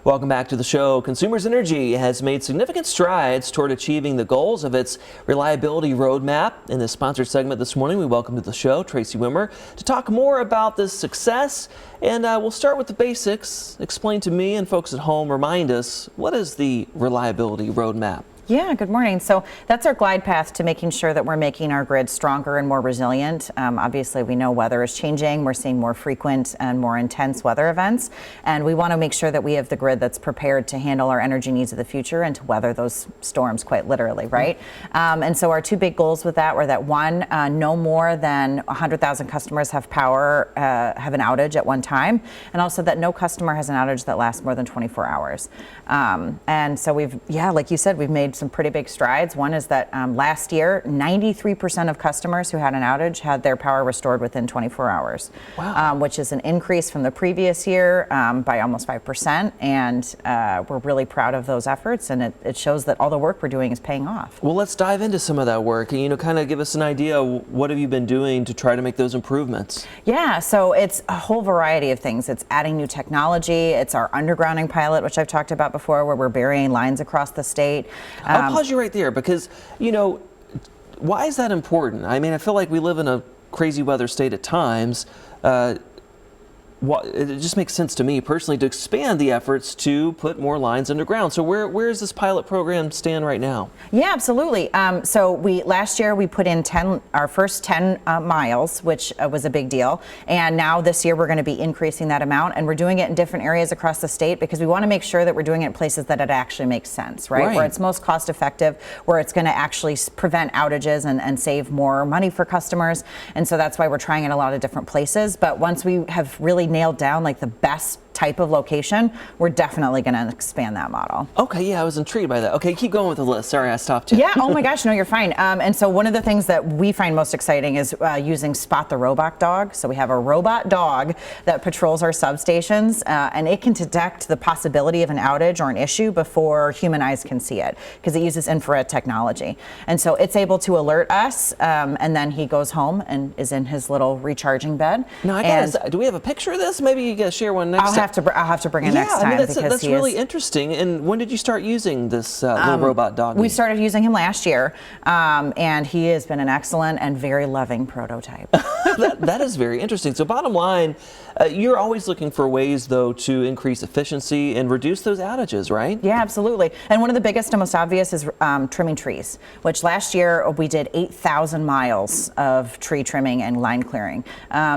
Welcome back to the show. Consumers Energy has made significant strides toward achieving the goals of its reliability roadmap. In this sponsored segment this morning, we welcome to the show Tracy Wimmer to talk more about this success. And we'll start with the basics. Explain to me and folks at home, remind us, what is the reliability roadmap? Yeah, good morning. So that's our glide path to making sure that we're making our grid stronger and more resilient. Obviously, we know weather is changing. We're seeing more frequent and more intense weather events. And we want to make sure that we have the grid that's prepared to handle our energy needs of the future and to weather those storms quite literally, right? And so our two big goals with that were that one, no more than 100,000 customers have power, have an outage at one time. And also that no customer has an outage that lasts more than 24 hours. And so like you said, we've made some pretty big strides. One is that last year, 93% of customers who had an outage had their power restored within 24 hours, wow. Which is an increase from the previous year by almost 5%. And we're really proud of those efforts, and it shows that all the work we're doing is paying off. Well, let's dive into some of that work and, kind of give us an idea, what have you been doing to try to make those improvements? Yeah, so it's a whole variety of things. It's adding new technology. It's our undergrounding pilot, which I've talked about before, where we're burying lines across the state. I'll pause you right there because, why is that important? I mean, I feel like we live in a crazy weather state at times. It just makes sense to me personally to expand the efforts to put more lines underground. So where is this pilot program stand right now? Yeah, absolutely. So last year we put in our first 10 miles, which was a big deal. And now this year we're going to be increasing that amount, and we're doing it in different areas across the state because we want to make sure that we're doing it in places that it actually makes sense, right? Where it's most cost effective, where it's going to actually prevent outages and save more money for customers. And so that's why we're trying it in a lot of different places. But once we have really nailed down like the best type of location, we're definitely going to expand that model. Okay, yeah, I was intrigued by that. Okay, keep going with the list. Sorry, I stopped you. Yeah, oh my gosh, no, you're fine. And so one of the things that we find most exciting is using Spot the Robot Dog. So we have a robot dog that patrols our substations, and it can detect the possibility of an outage or an issue before human eyes can see it, because it uses infrared technology. And so it's able to alert us, and then he goes home and is in his little recharging bed. Now, do we have a picture of this? Maybe you can share one next time. I'll have to bring it next time. I mean, that's really interesting. And when did you start using this little robot dog? We started using him last year, and he has been an excellent and very loving prototype. That is very interesting. So bottom line, you're always looking for ways, though, to increase efficiency and reduce those outages, right? Yeah, absolutely. And one of the biggest and most obvious is trimming trees, which last year we did 8,000 miles of tree trimming and line clearing,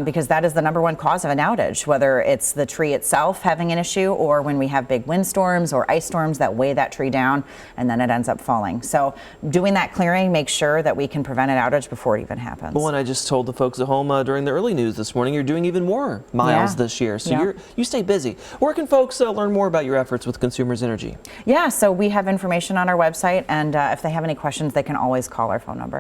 because that is the #1 cause of an outage, whether it's the tree itself having an issue or when we have big windstorms or ice storms that weigh that tree down and then it ends up falling. So doing that clearing makes sure that we can prevent an outage before it even happens. Well, and I just told the folks at home during the early news this morning, you're doing even more miles this year. So you stay busy. Where can folks learn more about your efforts with Consumers Energy? Yeah, so we have information on our website, and if they have any questions, they can always call our phone number.